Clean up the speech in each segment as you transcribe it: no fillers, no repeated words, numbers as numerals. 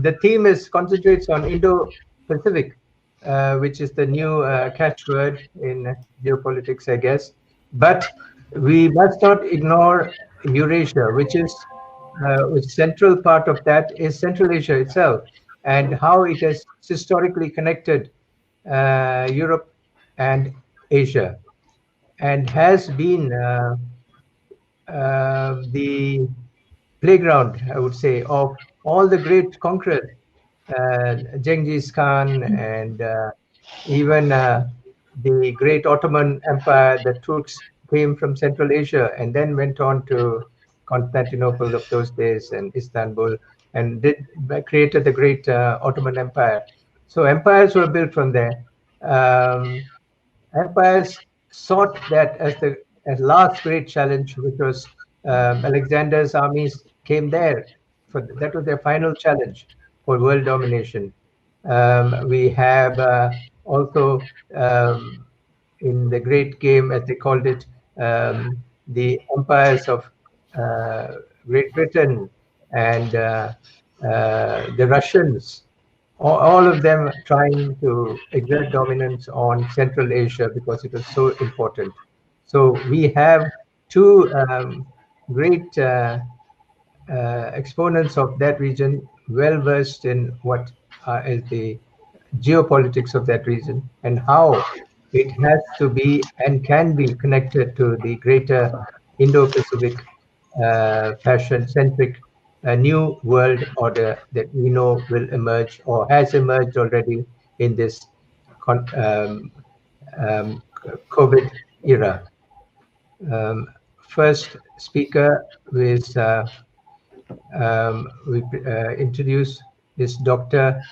The theme concentrates on Indo-Pacific, which is the new catchword in geopolitics, I guess. But we must not ignore Eurasia, which central part of that is Central Asia itself, and how it has historically connected Europe and Asia, and has been the playground, I would say, of all the great conquerors, Genghis Khan, and even the great Ottoman Empire. The Turks came from Central Asia and then went on to Constantinople of those days and Istanbul, and created the great Ottoman Empire. So empires were built from there. Empires sought that as last great challenge, which was Alexander's armies came there. That was their final challenge for world domination. We have also in the great game, as they called it, the empires of Great Britain and the Russians, all of them trying to exert dominance on Central Asia because it was so important. So we have two great exponents of that region, well versed in what is the geopolitics of that region and how it has to be and can be connected to the greater Indo-Pacific fashion-centric new world order that we know will emerge or has emerged already in this COVID era. First speaker is we introduce is Dr.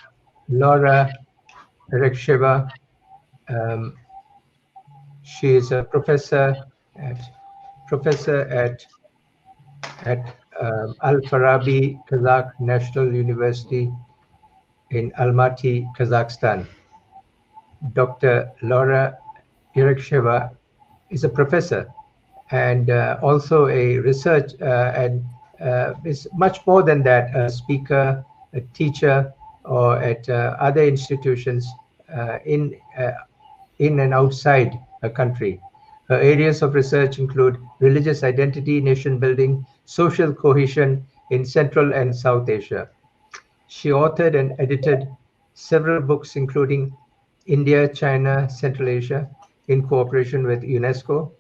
Laura Yerekesheva. She is a professor at Al-Farabi Kazakh National University in Almaty, Kazakhstan. Dr. Laura Yerekesheva is a professor and also a research and is much more than that, a speaker, a teacher, or at other institutions in and outside her country. Her areas of research include religious identity, nation building, social cohesion in Central and South Asia. She authored and edited several books, including India, China, Central Asia, in cooperation with UNESCO.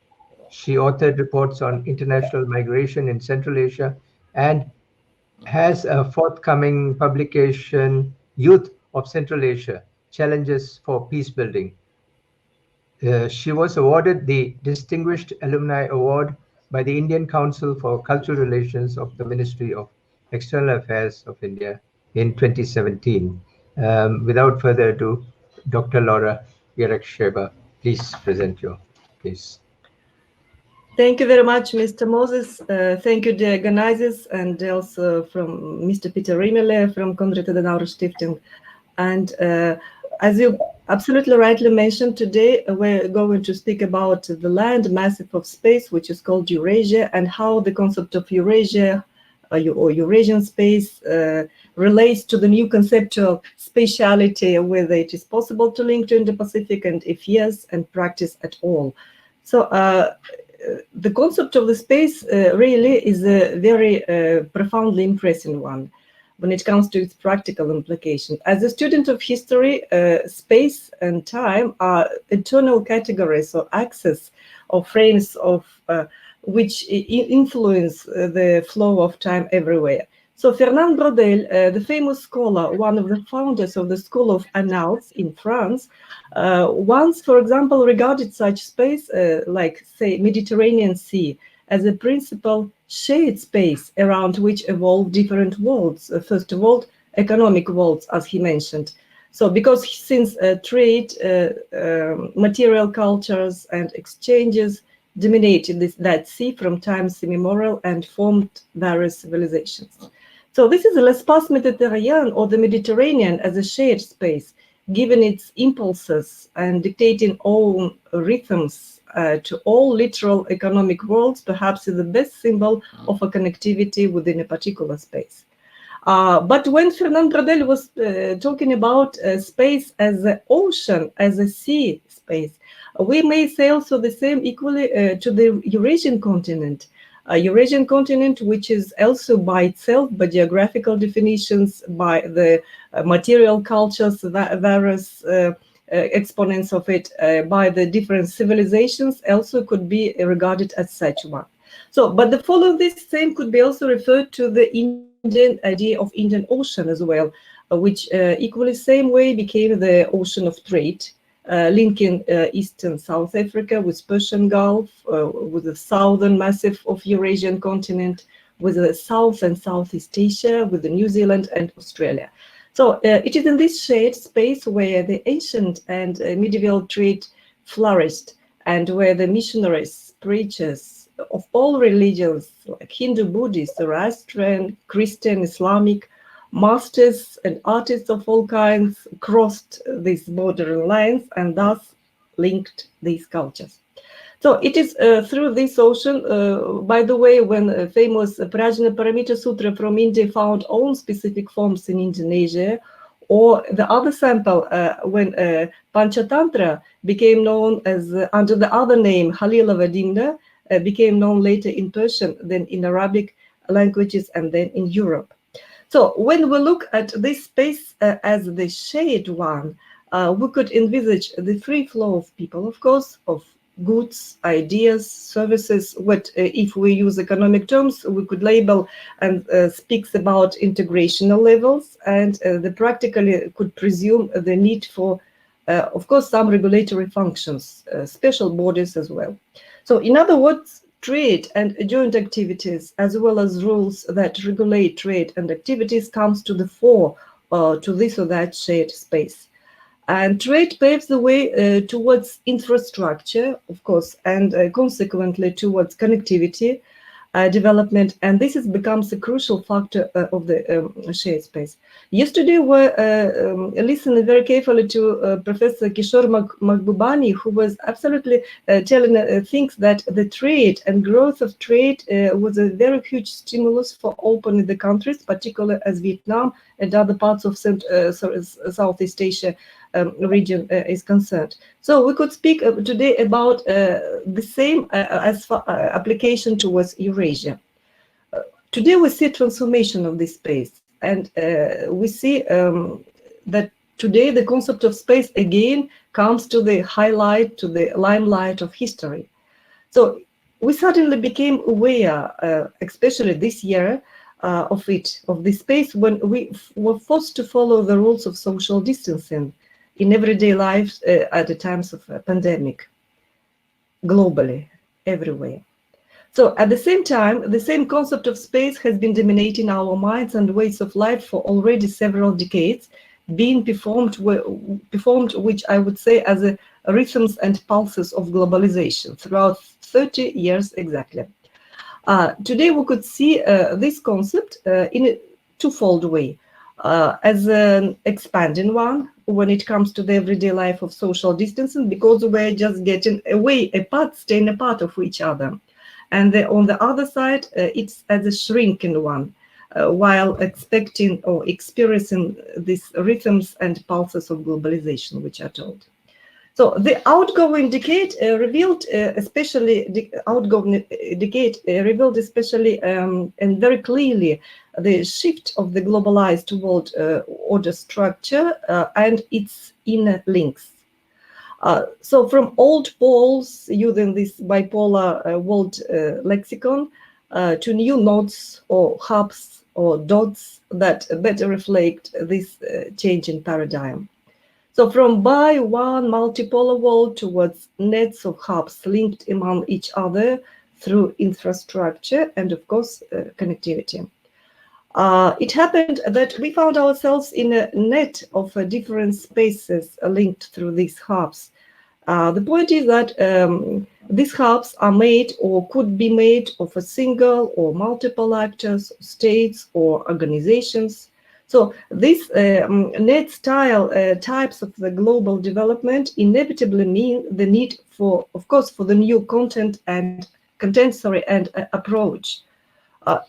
She authored reports on international migration in Central Asia and has a forthcoming publication, Youth of Central Asia, Challenges for Peace Building. She was awarded the Distinguished Alumni Award by the Indian Council for Cultural Relations of the Ministry of External Affairs of India in 2017. Without further ado, Dr. Laura Yerekesheva, please present your case. Thank you very much, Mr. Moses. Thank you, the organizers, and also from Mr. Peter Riemele from Konrad Adenauer Stiftung. And as you absolutely rightly mentioned, today we're going to speak about the land massive of space, which is called Eurasia, and how the concept of Eurasia or Eurasian space relates to the new conceptual spatiality, whether it is possible to link to Indo-Pacific, and if yes, and practice at all. So the concept of the space really is a very profoundly impressive one when it comes to its practical implications. As a student of history, space and time are eternal categories or axes or frames of which influence the flow of time everywhere. So Fernand Braudel, the famous scholar, one of the founders of the School of Annals in France, once, for example, regarded such space like, say, Mediterranean Sea as a principal shared space around which evolved different worlds. First of all, economic worlds, as he mentioned. So because since trade, material cultures and exchanges dominated that sea from times immemorial and formed various civilizations. So this is l'espace méditerranéen, or the Mediterranean, as a shared space, given its impulses and dictating all rhythms to all literal economic worlds, perhaps is the best symbol of a connectivity within a particular space. But when Fernand Braudel was talking about space as an ocean, as a sea space, we may say also the same equally to the Eurasian continent. Eurasian continent, which is also by itself, by geographical definitions, by the material cultures, various exponents of it, by the different civilizations, also could be regarded as such one. So, but the following this same could be also referred to the Indian idea of Indian Ocean as well, which equally same way became the ocean of trade, linking East and South Africa with Persian Gulf, with the southern massif of Eurasian continent, with the South and Southeast Asia, with the New Zealand and Australia. So it is in this shared space where the ancient and medieval trade flourished, and where the missionaries, preachers of all religions, like Hindu, Buddhist, Zoroastrian, Christian, Islamic, masters and artists of all kinds crossed these border lines and thus linked these cultures. So it is through this ocean, by the way, when famous Prajna Paramita Sutra from India found own specific forms in Indonesia, or the other sample, when Panchatantra became known as, under the other name, Halila Vadimna, became known later in Persian, then in Arabic languages, and then in Europe. So when we look at this space as the shared one, we could envisage the free flow of people, of course, of goods, ideas, services, what if we use economic terms, we could label and speaks about integrational levels, and the practically could presume the need for, of course, some regulatory functions, special bodies as well. So in other words, trade and joint activities, as well as rules that regulate trade and activities, comes to the fore to this or that shared space. And trade paves the way towards infrastructure, of course, and consequently towards connectivity, development, and this becomes a crucial factor of the shared space. Yesterday, we listened very carefully to Professor Kishore Mahbubani, who was absolutely telling things that the trade and growth of trade was a very huge stimulus for opening the countries, particularly as Vietnam and other parts of Southeast Asia region is concerned. So we could speak today about the same as application towards Eurasia. Today we see transformation of this space, and we see that today the concept of space again comes to the highlight, to the limelight of history. So we suddenly became aware, especially this year, of this space, when we were forced to follow the rules of social distancing in everyday life at the times of a pandemic, globally, everywhere. So at the same time, the same concept of space has been dominating our minds and ways of life for already several decades, being performed, which I would say as a rhythms and pulses of globalization throughout 30 years exactly. Today we could see this concept in a twofold way, as an expanding one when it comes to the everyday life of social distancing, because we're just getting away, apart, staying apart of each other. And on the other side, it's as a shrinking one, while expecting or experiencing these rhythms and pulses of globalization, which are told. So the outgoing decade revealed especially and very clearly the shift of the globalized world order structure and its inner links. So from old poles using this bipolar world lexicon to new nodes or hubs or dots that better reflect this change in paradigm. So from one multipolar world towards nets of hubs linked among each other through infrastructure and, of course, connectivity. It happened that we found ourselves in a net of different spaces linked through these hubs. The point is that these hubs are made or could be made of a single or multiple actors, states or organizations. So these net style types of the global development inevitably mean the need for, of course, for the new content and approach.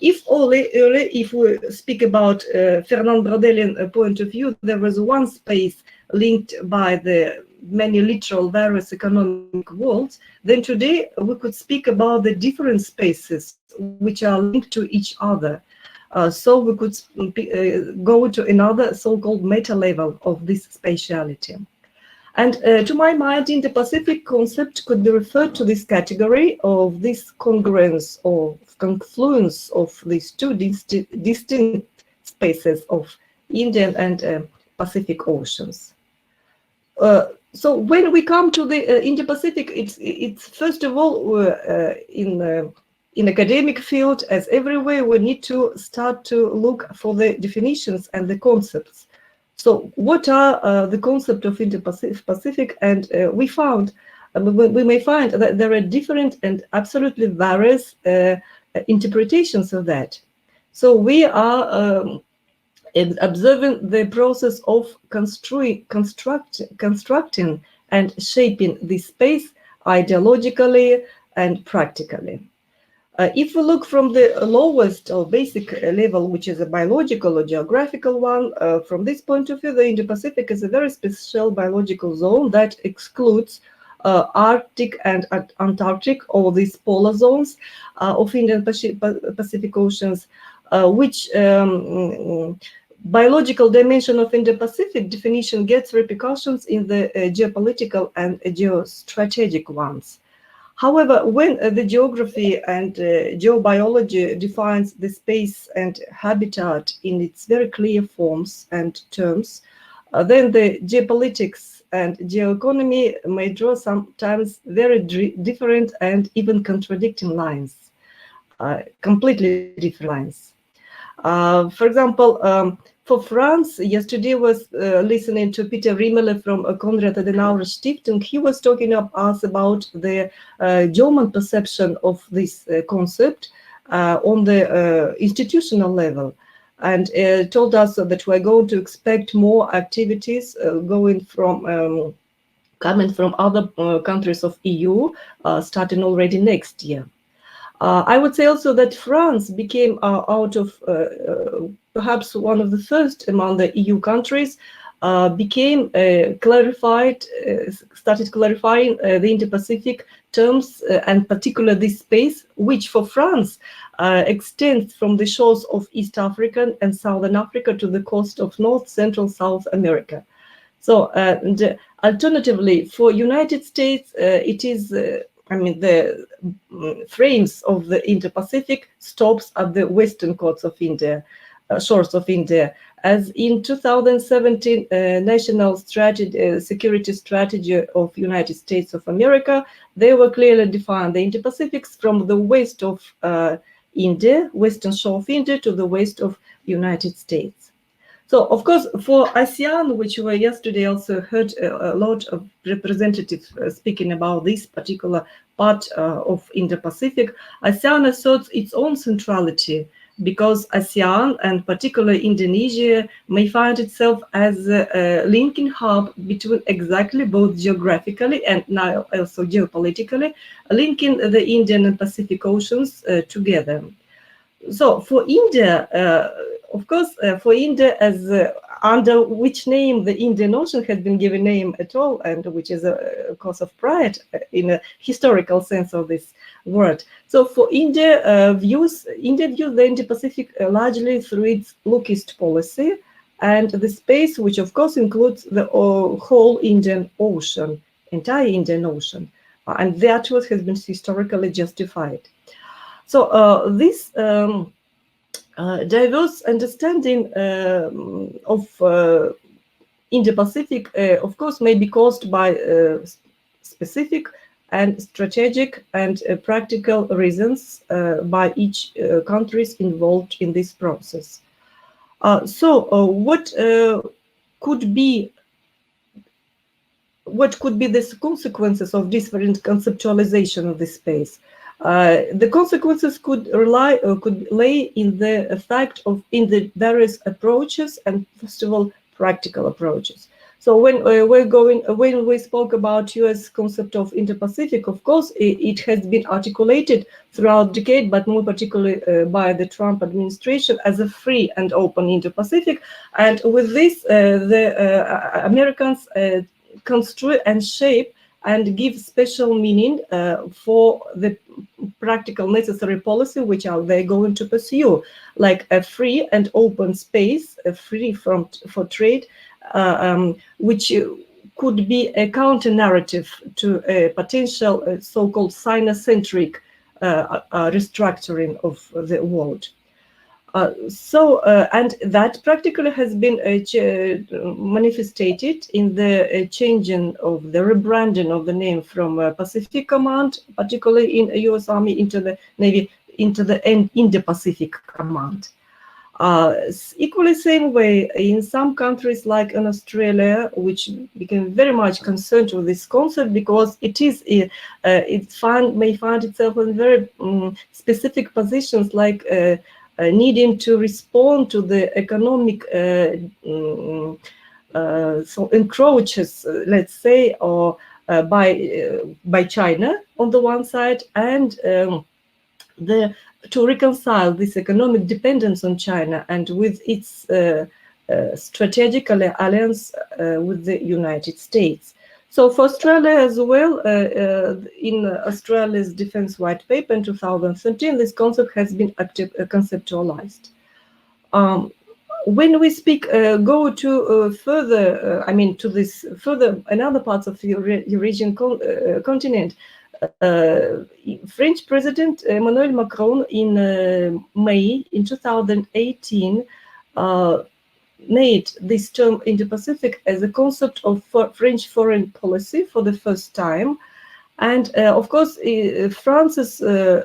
If we speak about Fernand Brodelian point of view, there was one space linked by the many literal various economic worlds, then today we could speak about the different spaces which are linked to each other. So we could go to another so-called meta level of this spatiality. And to my mind, Indo-Pacific concept could be referred to this category of this congruence or confluence of these two distinct spaces of Indian and Pacific Oceans. So when we come to the Indo-Pacific, it's first of all in academic field, as everywhere, we need to start to look for the definitions and the concepts. So what are the concept of Indo-Pacific? And we may find that there are different and absolutely various interpretations of that. So we are observing the process of constructing and shaping this space ideologically and practically. If we look from the lowest or basic level, which is a biological or geographical one, from this point of view, the Indo-Pacific is a very special biological zone that excludes Arctic and Antarctic, or these polar zones of Indian Pacific Oceans, which biological dimension of Indo-Pacific definition gets repercussions in the geopolitical and geostrategic ones. However, when the geography and geobiology defines the space and habitat in its very clear forms and terms, then the geopolitics and geoeconomy may draw sometimes very different and even contradicting lines, completely different lines. For example, for France, yesterday was listening to Peter Riemele from Konrad Adenauer Stiftung. He was talking to us about the German perception of this concept on the institutional level, and told us that we're going to expect more activities coming from other countries of EU starting already next year. I would say also that France became out of perhaps one of the first among the EU countries, started clarifying the Indo-Pacific terms and particularly this space, which for France extends from the shores of East Africa and Southern Africa to the coast of North, Central, South America. So, and alternatively, for United States, it is the frames of the Indo-Pacific stops at the western coasts of India, shores of India. As in 2017 National Security Strategy of United States of America, they were clearly defined the Indo-Pacifics from the west of India, western shore of India, to the west of United States. So, of course, for ASEAN, which we yesterday also heard a lot of representatives speaking about this particular part of Indo-Pacific, ASEAN asserts its own centrality, because ASEAN and particularly Indonesia may find itself as a linking hub between exactly both geographically and now also geopolitically, linking the Indian and Pacific Oceans together. So for India, of course, for India, as under which name the Indian Ocean had been given name at all, and which is a cause of pride in a historical sense of this word. So for India, India views the Indo-Pacific largely through its look-east policy and the space, which of course includes the whole Indian Ocean, entire Indian Ocean, and that has been historically justified. So this diverse understanding of Indo-Pacific, of course, may be caused by specific and strategic and practical reasons by each countries involved in this process. What could be the consequences of different conceptualization of this space? The consequences could lay in the fact of the various approaches, and first of all, practical approaches. So So when we spoke about U.S. concept of Indo-Pacific, of course, it has been articulated throughout the decade, but more particularly by the Trump administration as a free and open Indo-Pacific. And with this, the Americans construe and shape and give special meaning for the practical necessary policy which are they going to pursue, like a free and open space, free for trade, which could be a counter narrative to a potential so-called Sino-centric restructuring of the world. And that practically has been manifested in the changing of the rebranding of the name from Pacific Command, particularly in U.S. Army, into the Navy, into the Indo-Pacific Command. Equally same way in some countries like in Australia, which became very much concerned with this concept because it is may find itself in very specific positions, like needing to respond to the economic encroaches, let's say, or by China on the one side, and to reconcile this economic dependence on China and with its strategic alliance with the United States. So for Australia as well, in Australia's Defence White Paper in 2013, this concept has been conceptualized. When we speak, go to further, to this further, another parts of the Eurasian continent, French President Emmanuel Macron in May in 2018 made this term Indo-Pacific as a concept of French foreign policy for the first time. And of course, France's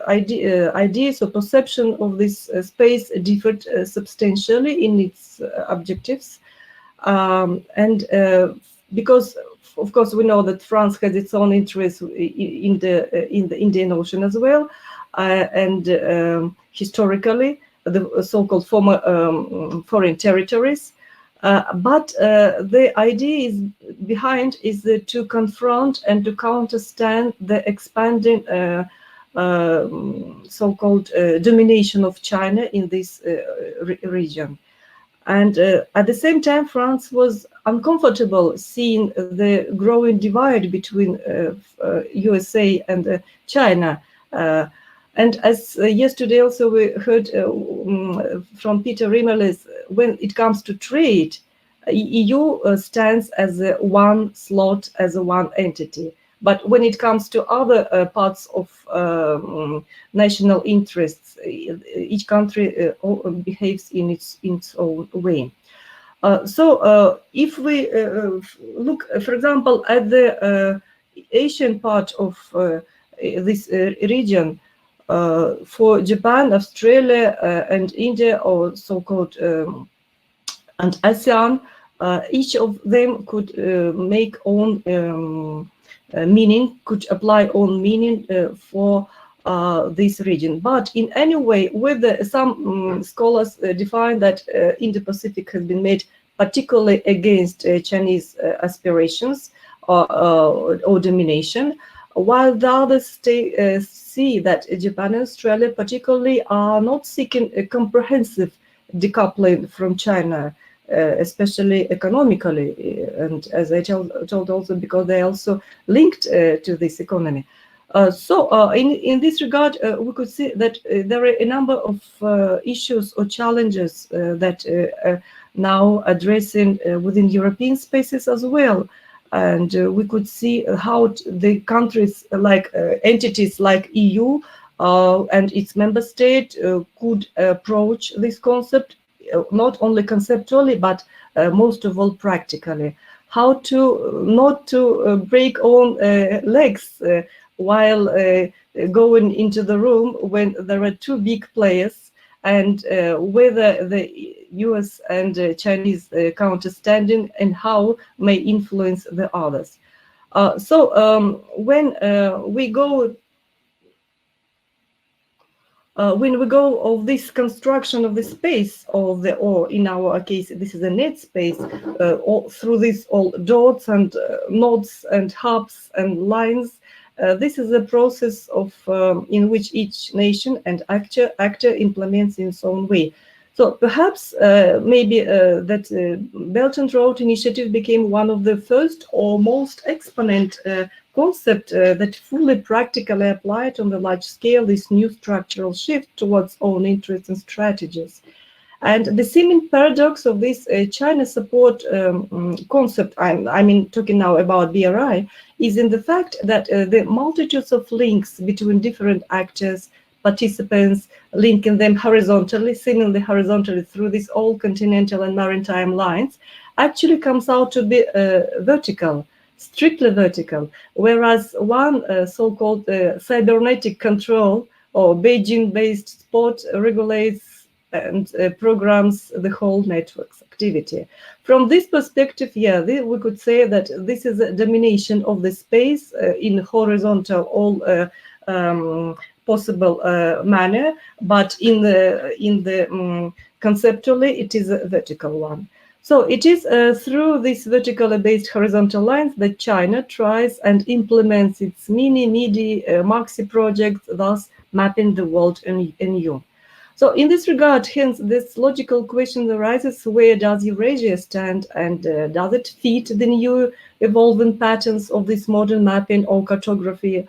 ideas or perception of this space differed substantially in its objectives. Because, of course, we know that France has its own interests in the Indian Ocean as well, and historically, the so-called former foreign territories. But the idea behind is to confront and to counterstand the expanding so-called domination of China in this region. And at the same time, France was uncomfortable seeing the growing divide between USA and China. And as yesterday also we heard from Peter Rimeles, when it comes to trade, EU stands as one slot, as a one entity. But when it comes to other parts of national interests, each country behaves in its own way. So if we look, for example, at the Asian part of this region, for Japan, Australia, and India, or so-called and ASEAN, each of them could make own meaning, could apply own meaning for this region. But in any way, with some scholars define that Indo-Pacific has been made particularly against Chinese aspirations or domination, while the others see that Japan and Australia particularly are not seeking a comprehensive decoupling from China, especially economically, and as I told also, because they also linked to this economy. So in this regard, we could see that there are a number of issues or challenges that now addressing within European spaces as well. And we could see how the countries, like entities like EU and its member state, could approach this concept, not only conceptually, but most of all practically. How to not to break own legs while going into the room when there are two big players, and whether the US and Chinese counterstanding and how may influence the others. So when we go when we go of this construction of the space of the, or in our case, this is a net space, all through these all dots and nodes and hubs and lines, this is a process of in which each nation and actor implements in its own way. So perhaps maybe that Belt and Road Initiative became one of the first or most exponent concept that fully practically applied on the large scale this new structural shift towards own interests and strategies. And the seeming paradox of this China support concept, I mean talking now about BRI, is in the fact that the multitudes of links between different actors, participants, linking them horizontally, seemingly horizontally through these all continental and maritime lines, actually comes out to be vertical, strictly vertical, whereas one so-called cybernetic control or Beijing-based spot regulates and programs the whole network's activity. From this perspective, yeah, we could say that this is a domination of the space in horizontal all possible manner, but in the conceptually it is a vertical one. So it is through these vertically based horizontal lines that China tries and implements its mini-midi maxi projects, thus mapping the world anew. So in this regard, hence, this logical question arises: where does Eurasia stand, and does it fit the new evolving patterns of this modern mapping or cartography?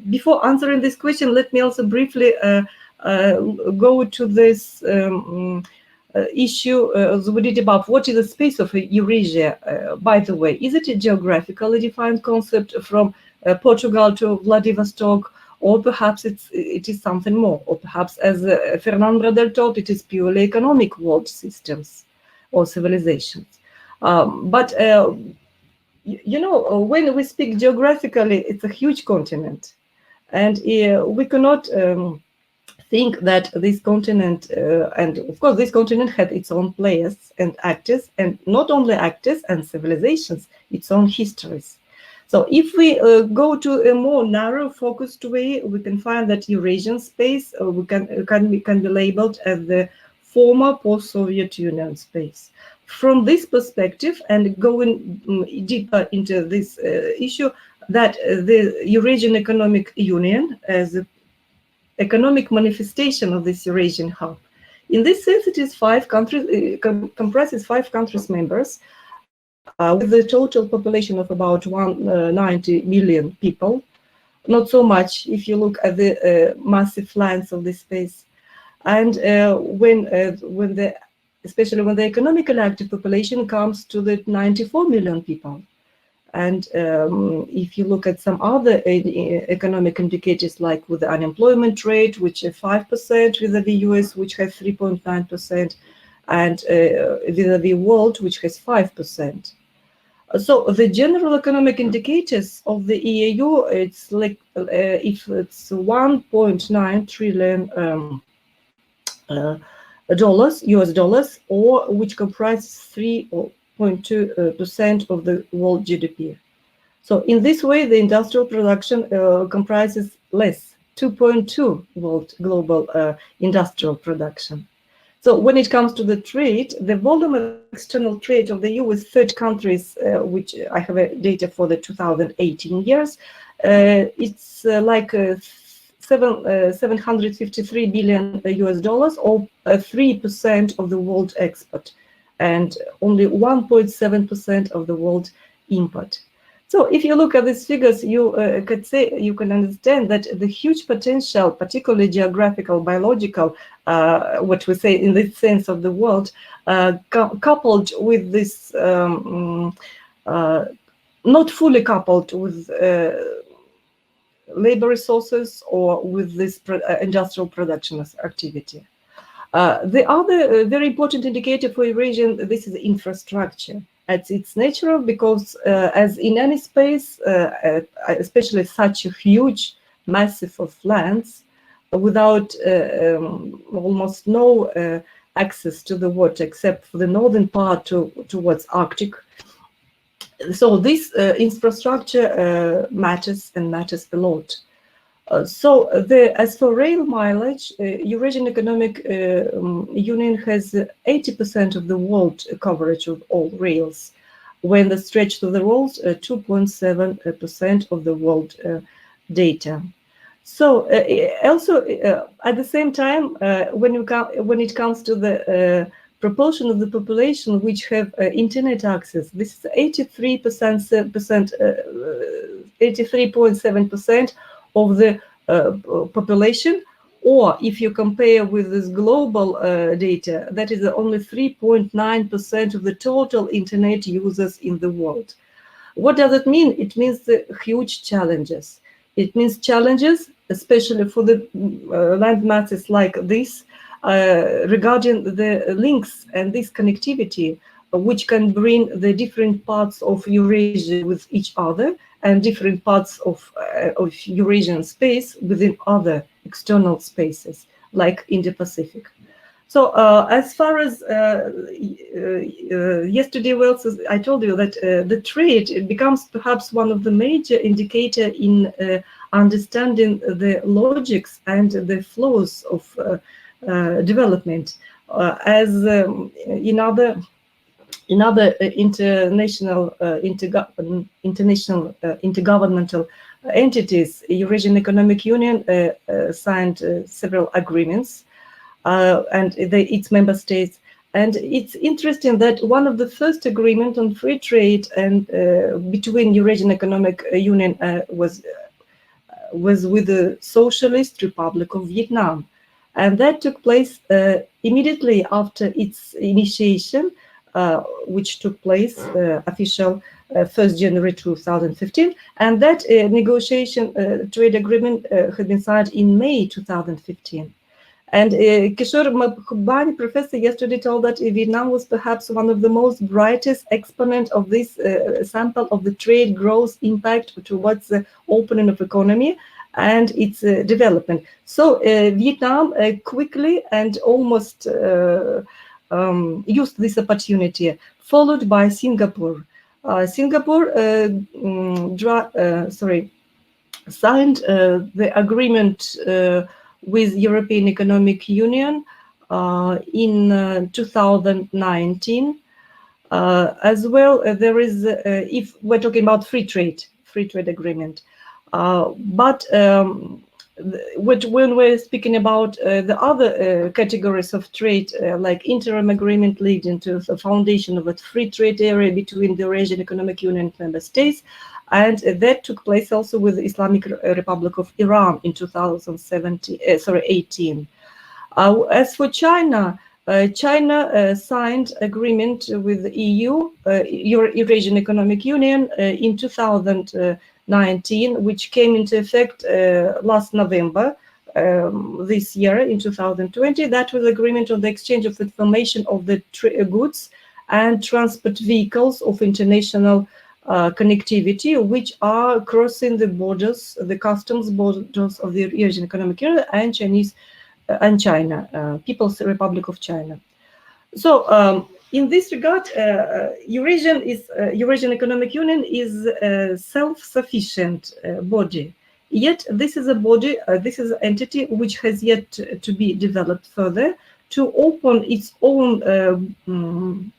Before answering this question, let me also briefly go to this issue we did about what is the space of Eurasia. By the way, is it a geographically defined concept from Portugal to Vladivostok, or perhaps it is something more, or perhaps, as Fernand Braudel taught, it is purely economic world systems or civilizations. But you know, when we speak geographically, it's a huge continent, and we cannot think that this continent, and of course this continent had its own players and actors, and not only actors and civilizations, its own histories. So if we go to a more narrow focused way, we can find that Eurasian space can be labeled as the former post-Soviet Union space. From this perspective, and going deeper into this issue, that the Eurasian Economic Union as an economic manifestation of this Eurasian hub. In this sense, it is comprises 5 countries members, with the total population of about 190 million people. Not so much if you look at the massive lands of this space. And especially when the economically active population comes to the 94 million people. And if you look at some other economic indicators, like with the unemployment rate, which is 5%, vis-a-vis US, which has 3.9%, and vis-a-vis world, which has 5%. So the general economic indicators of the EAU, it's like if it's 1.9 trillion US dollars, or which comprises 3.2% of the world GDP. So in this way, the industrial production comprises less, 2.2 world global industrial production. So when it comes to the trade, the volume of external trade of the EU with third countries, which I have data for the 2018 years, it's like 753 billion US dollars, or 3% of the world export, and only 1.7% of the world import. So if you look at these figures, you can understand that the huge potential, particularly geographical, biological, what we say in the sense of the world, coupled with this, not fully coupled with labor resources or with this industrial production activity. The other very important indicator for Eurasian, this is infrastructure. It's natural because, as in any space, especially such a huge massive of lands, without almost no access to the water except for the northern part towards Arctic. So this infrastructure matters a lot. As for rail mileage, Eurasian Economic Union has 80% of the world coverage of all rails, when the stretch of the roads 2.7% of the world data. So also at the same time, when it comes to the proportion of the population which have internet access, this is 83.7% of the population, or if you compare with this global data, that is only 3.9% of the total internet users in the world. What does it mean? It means the huge challenges. It means challenges, especially for the land masses like this, regarding the links and this connectivity, which can bring the different parts of Eurasia with each other and different parts of Eurasian space within other external spaces like Indo-Pacific. So as far as yesterday, I told you that the trade becomes perhaps one of the major indicator in understanding the logics and the flows of development, as in other international intergovernmental entities. Eurasian Economic Union signed several agreements, and its member states. And it's interesting that one of the first agreement on free trade and between Eurasian Economic Union was with the Socialist Republic of Vietnam, and that took place immediately after its initiation, which took place official 1st January 2015, and that negotiation trade agreement had been signed in May 2015. And Kishore Mahbubani, professor, yesterday told that Vietnam was perhaps one of the most brightest exponent of this sample of the trade growth impact towards the opening of economy and its development. So Vietnam quickly and almost used this opportunity, followed by Singapore. Singapore signed the agreement with European Economic Union in 2019. As well, there is, if we're talking about free trade agreement, but when we're speaking about the other categories of trade, like interim agreement leading to the foundation of a free trade area between the Eurasian Economic Union member states, and that took place also with the Islamic Republic of Iran in 2018. As for China, China signed agreement with the EU, Eurasian Economic Union, in 2019, which came into effect last November this year in 2020. That was agreement on the exchange of information of the goods and transport vehicles of international connectivity, which are crossing the borders, the customs borders of the Eurasian Economic Union and China, People's Republic of China. So in this regard, Eurasian Economic Union is a self-sufficient body. Yet this is a body, this is an entity which has yet to be developed further to open its own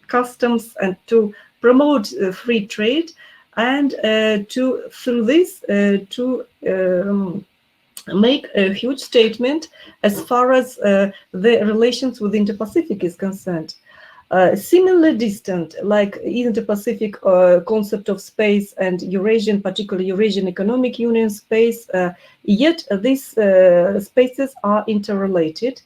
customs and to promote free trade, and through this to make a huge statement as far as the relations with Indo-Pacific is concerned. Similarly distant, like Indo-Pacific concept of space and Eurasian, particularly Eurasian Economic Union space, yet these spaces are interrelated.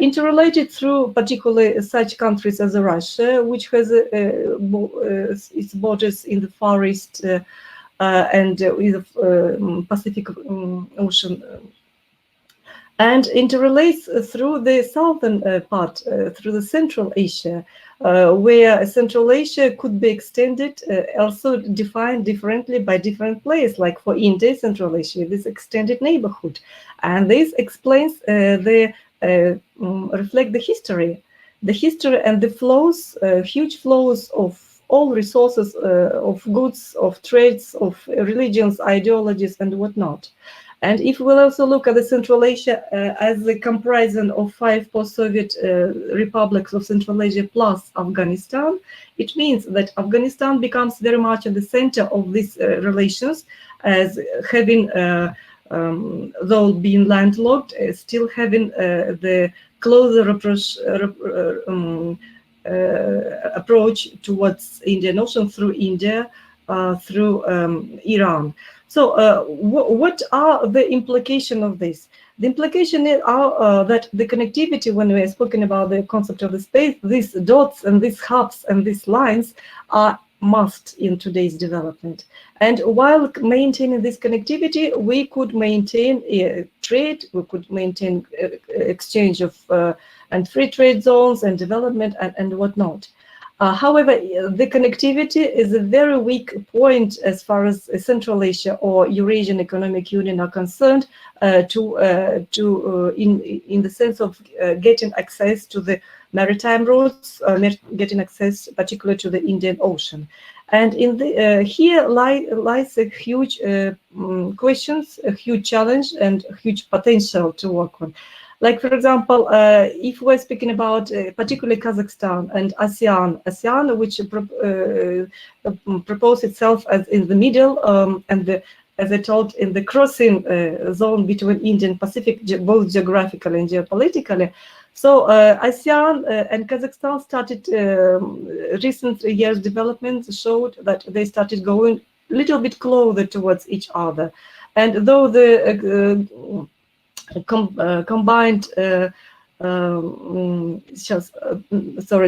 Interrelated through particularly such countries as Russia, which has its borders in the Far East and with the Pacific Ocean, and interrelates through the southern part, through the Central Asia, where Central Asia could be extended, also defined differently by different players, like for India, Central Asia, this extended neighborhood. And this explains reflect the history and the flows, huge flows of all resources, of goods, of trades, of religions, ideologies, and whatnot. And if we'll also look at the Central Asia as the comprising of 5 post-Soviet republics of Central Asia plus Afghanistan, it means that Afghanistan becomes very much at the center of these relations, as having, though being landlocked, still having the closer approach towards Indian Ocean through India, through Iran. So what are the implications of this? The implication are that the connectivity, when we are speaking about the concept of the space, these dots and these hubs and these lines are must in today's development. And while maintaining this connectivity, we could maintain trade, we could maintain exchange of and free trade zones and development and whatnot. However, the connectivity is a very weak point as far as Central Asia or Eurasian Economic Union are concerned, in the sense of getting access to the maritime routes, getting access particularly to the Indian Ocean. And in the here lies a huge questions, a huge challenge, and a huge potential to work on. Like, for example, if we're speaking about particularly Kazakhstan and ASEAN, which propose itself as in the middle and as I told, in the crossing zone between Indian Pacific, both geographically and geopolitically. So ASEAN and Kazakhstan started recent years' development showed that they started going a little bit closer towards each other. And though the combined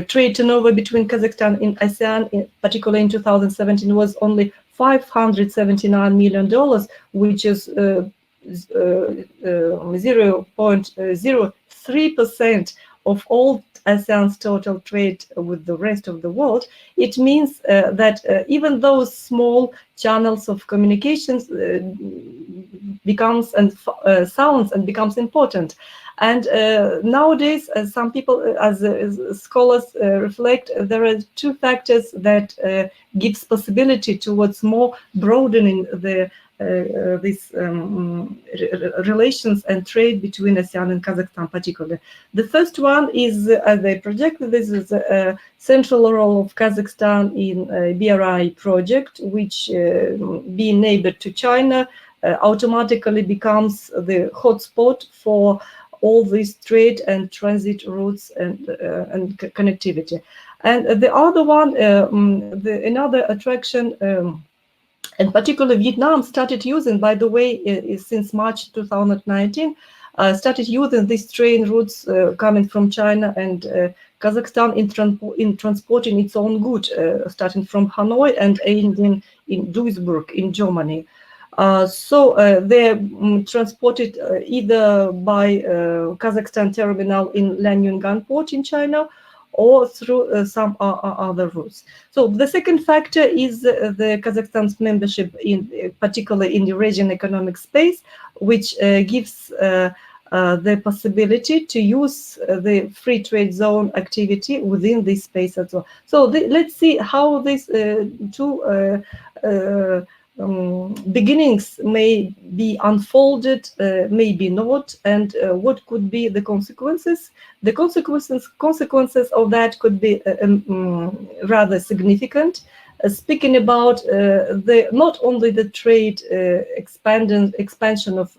trade turnover between Kazakhstan and ASEAN, particularly in 2017, was only $579 million, which is 0.03% of all ASEAN's total trade with the rest of the world. It means that even those small channels of communications becomes and sounds and becomes important. And nowadays, as some people, as scholars reflect, there are 2 factors that gives possibility towards more broadening the these relations and trade between ASEAN and Kazakhstan particularly. The first one is, as they project, this is a central role of Kazakhstan in a BRI project, which being neighbor to China, automatically becomes the hotspot for all these trade and transit routes and connectivity. And the other one, another attraction, and particularly Vietnam started using, by the way, since March 2019, started using these train routes coming from China and Kazakhstan in transporting its own goods, starting from Hanoi and ending in Duisburg in Germany. So they're transported either by Kazakhstan terminal in Lanyungan port in China, or through some other routes. So the second factor is the Kazakhstan's membership in, particularly in the Eurasian economic space, which gives the possibility to use the free trade zone activity within this space as well. So let's see how these 2 beginnings may be unfolded, maybe not, and what could be the consequences. The consequences of that could be rather significant. Speaking about not only the trade expansion of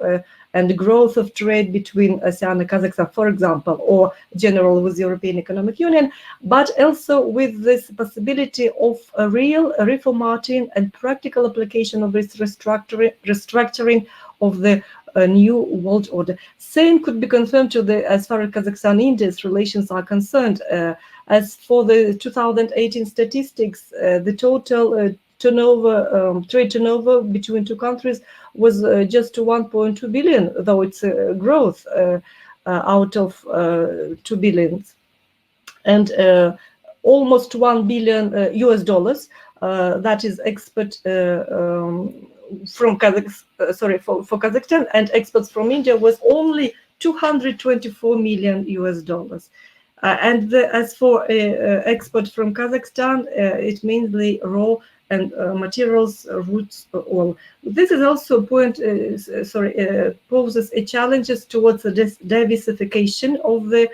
and growth of trade between ASEAN and Kazakhstan, for example, or general with the European Economic Union, but also with this possibility of a real reformatting and practical application of this restructuring of the new world order. Same could be confirmed as far as Kazakhstan-India's relations are concerned. As for the 2018 statistics, the total trade turnover between 2 countries was just 1.2 billion, though it's a growth out of 2 billion, and almost $1 billion US dollars. That is export from for Kazakhstan, and exports from India was only 224 million US dollars. And as for export from Kazakhstan, it mainly raw and materials, routes, all. This is also poses a challenges towards the diversification of the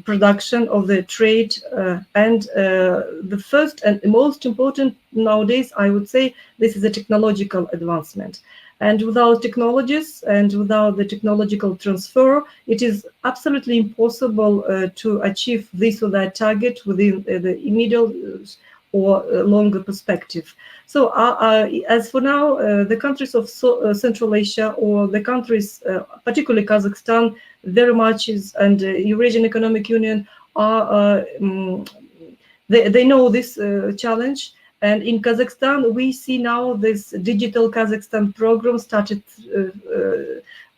production of the trade, and the first and most important nowadays, I would say, this is a technological advancement. And without technologies and without the technological transfer, it is absolutely impossible to achieve this or that target within the immediate or longer perspective. So as for now, the countries of Central Asia, or the countries, particularly Kazakhstan, very much is, and Eurasian Economic Union are, they know this challenge. And in Kazakhstan, we see now this digital Kazakhstan program started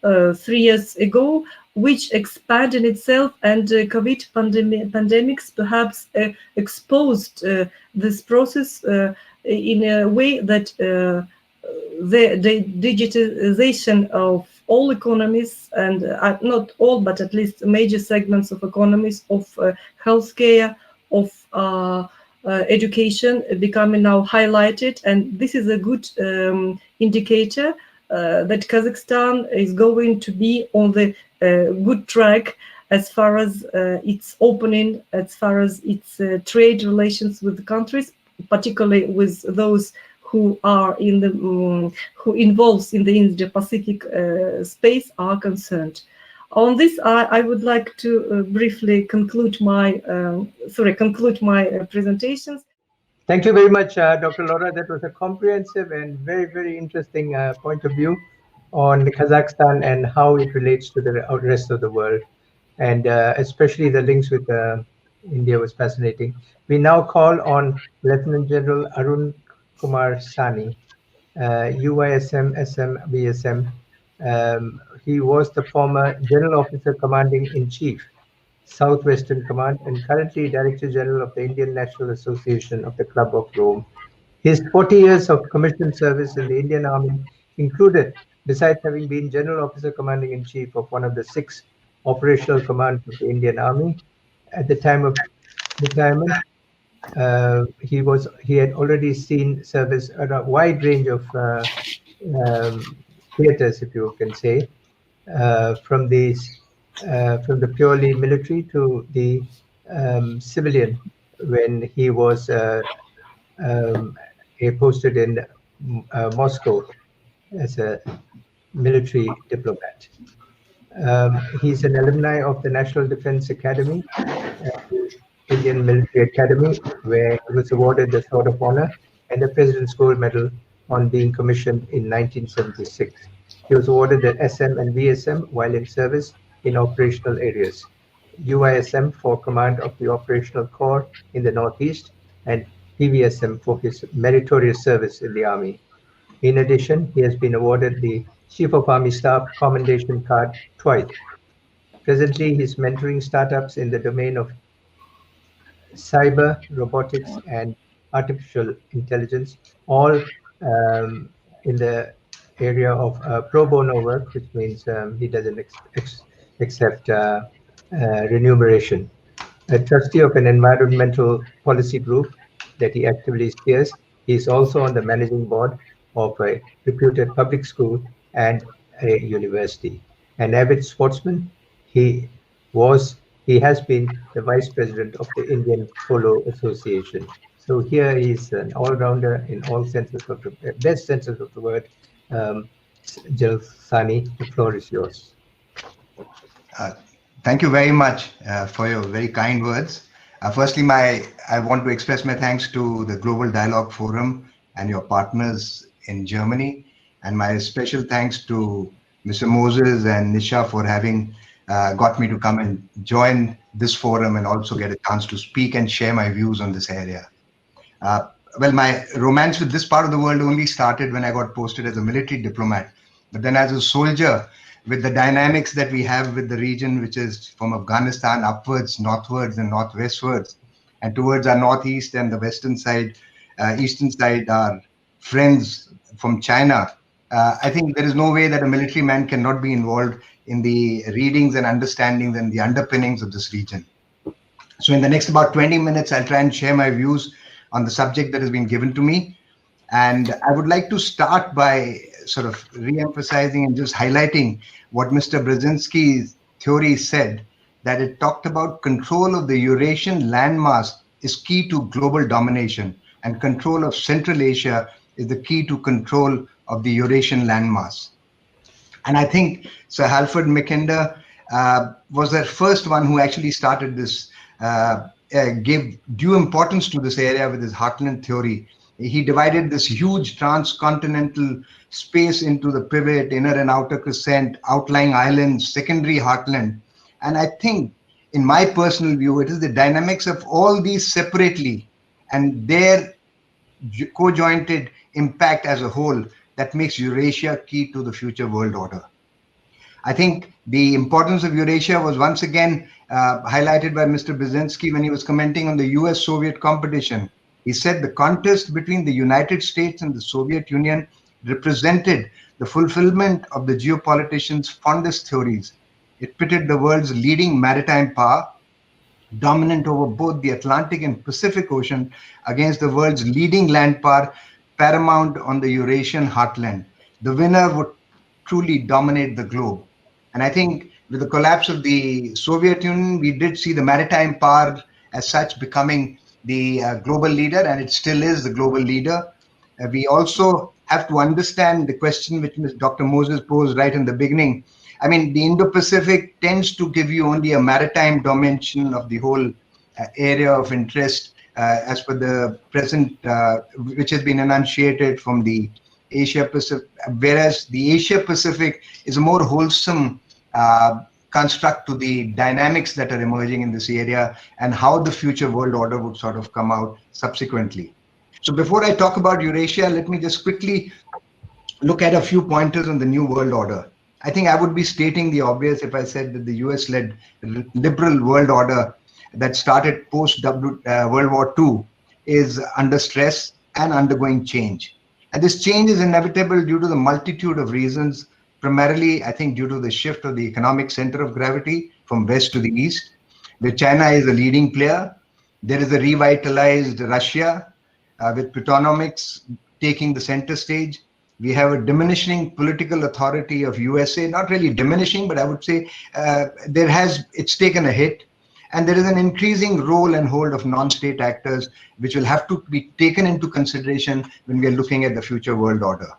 3 years ago, which expanded itself, and COVID pandemics perhaps exposed this process in a way that the digitization of all economies, and not all, but at least major segments of economies, of healthcare, of education, becoming now highlighted. And this is a good indicator that Kazakhstan is going to be on the good track as far as its opening, as far as its trade relations with the countries, particularly with those who are in the who involves in the Indo-Pacific space are concerned. On this, I would like to briefly conclude my presentations. Thank you very much, Dr. Laura. That was a comprehensive and very, very interesting point of view on Kazakhstan and how it relates to the rest of the world, and especially the links with India was fascinating. We now call on Lieutenant General Arun Kumar Sani, UYSM, SM, BSM. He was the former General Officer Commanding-in-Chief, Southwestern Command, and currently Director General of the Indian National Association of the Club of Rome. His 40 years of commissioned service in the Indian Army included, besides having been General Officer Commanding-in-Chief of one of the 6 operational commands of the Indian Army, at the time of retirement, he had already seen service at a wide range of theaters, if you can say, from the purely military to the civilian, when he was posted in Moscow as a military diplomat. He's an alumni of the National Defense Academy, Indian Military Academy, where he was awarded the Sword of Honor and the President's Gold Medal on being commissioned in 1976. He was awarded the SM and VSM while in service in operational areas. UYSM for command of the Operational Corps in the Northeast, and PVSM for his meritorious service in the Army. In addition, he has been awarded the Chief of Army Staff Commendation Card twice. Presently, he's mentoring startups in the domain of cyber, robotics, and artificial intelligence, all in the area of pro bono work, which means he doesn't accept remuneration. A trustee of an environmental policy group that he actively steers. He is also on the managing board of a reputed public school and a university. An avid sportsman, he has been the vice president of the Indian Polo Association. So here he's an all-rounder in all senses of the best senses of the word. General Sani, the floor is yours. Thank you very much for your very kind words. Firstly, I want to express my thanks to the Global Dialogue Forum and your partners in Germany, and my special thanks to Mr. Moses and Nisha for having got me to come and join this forum and also get a chance to speak and share my views on this area. Well, my romance with this part of the world only started when I got posted as a military diplomat. But then as a soldier, with the dynamics that we have with the region, which is from Afghanistan upwards, northwards and northwestwards, and towards our northeast and the western side, eastern side, our friends from China, I think there is no way that a military man cannot be involved in the readings and understandings and the underpinnings of this region. So in the next about 20 minutes, I'll try and share my views on the subject that has been given to me. And I would like to start by sort of re-emphasizing and just highlighting what Mr. Brzezinski's theory said, that it talked about control of the Eurasian landmass is key to global domination, and control of Central Asia is the key to control of the Eurasian landmass. And I think Sir Halford Mackinder was the first one who actually started this, gave due importance to this area with his heartland theory. He divided this huge transcontinental space into the pivot, inner and outer crescent, outlying islands, secondary heartland. And I think, in my personal view, it is the dynamics of all these separately and their co-jointed impact as a whole that makes Eurasia key to the future world order. I think the importance of Eurasia was once again highlighted by Mr. Brzezinski when he was commenting on the US-Soviet competition. He said the contest between the United States and the Soviet Union represented the fulfillment of the geopoliticians' fondest theories. It pitted the world's leading maritime power, dominant over both the Atlantic and Pacific Ocean, against the world's leading land power, paramount on the Eurasian heartland. The winner would truly dominate the globe. And I think with the collapse of the Soviet Union, we did see the maritime power as such becoming the global leader, and it still is the global leader. We also have to understand the question which Dr. Moses posed right in the beginning. I mean, the Indo-Pacific tends to give you only a maritime dimension of the whole area of interest as per the present, which has been enunciated from the Asia-Pacific, whereas the Asia-Pacific is a more wholesome construct to the dynamics that are emerging in this area and how the future world order would sort of come out subsequently. So before I talk about Eurasia, let me just quickly look at a few pointers on the new world order. I think I would be stating the obvious if I said that the US-led liberal world order that started post-World War II is under stress and undergoing change. And this change is inevitable due to the multitude of reasons, primarily, I think, due to the shift of the economic center of gravity from west to the east, where China is a leading player. There is a revitalized Russia with Plutonomics taking the center stage. We have a diminishing political authority of USA, not really diminishing, but I would say it's taken a hit. And there is an increasing role and hold of non-state actors, which will have to be taken into consideration when we are looking at the future world order.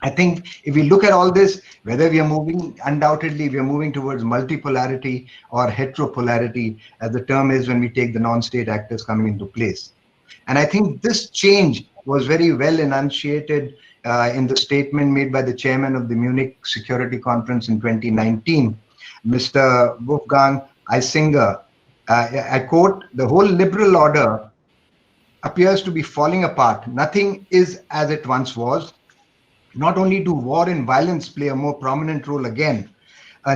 I think if we look at all this, whether we are moving, undoubtedly we are moving towards multipolarity or heteropolarity, as the term is when we take the non-state actors coming into place. And I think this change was very well enunciated in the statement made by the chairman of the Munich Security Conference in 2019, Mr. Wolfgang Isinger. I quote, "The whole liberal order appears to be falling apart. Nothing is as it once was. Not only do war and violence play a more prominent role again, a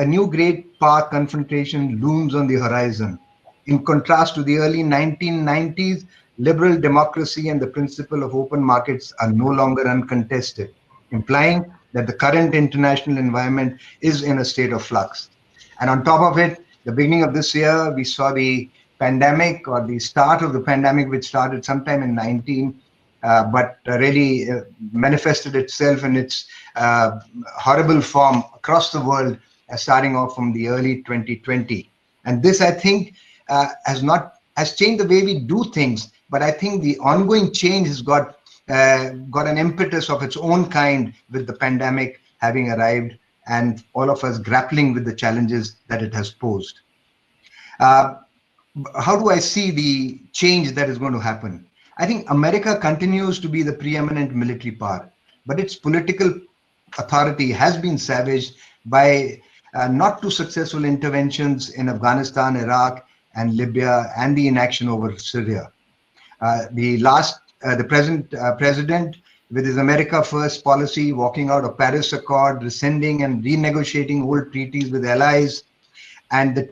new great power confrontation looms on the horizon. In contrast to the early 1990s, liberal democracy and the principle of open markets are no longer uncontested, implying that the current international environment is in a state of flux." And on top of it, the beginning of this year, we saw the pandemic, or the start of the pandemic, which started sometime in 19, but really manifested itself in its horrible form across the world, starting off from the early 2020. And this, I think, has changed the way we do things, but I think the ongoing change has got an impetus of its own kind with the pandemic having arrived and all of us grappling with the challenges that it has posed. How do I see the change that is going to happen? I think America continues to be the preeminent military power, but its political authority has been savaged by not too successful interventions in Afghanistan, Iraq, and Libya, and the inaction over Syria. The present president, with his America First policy, walking out of Paris Accord, rescinding and renegotiating old treaties with allies, and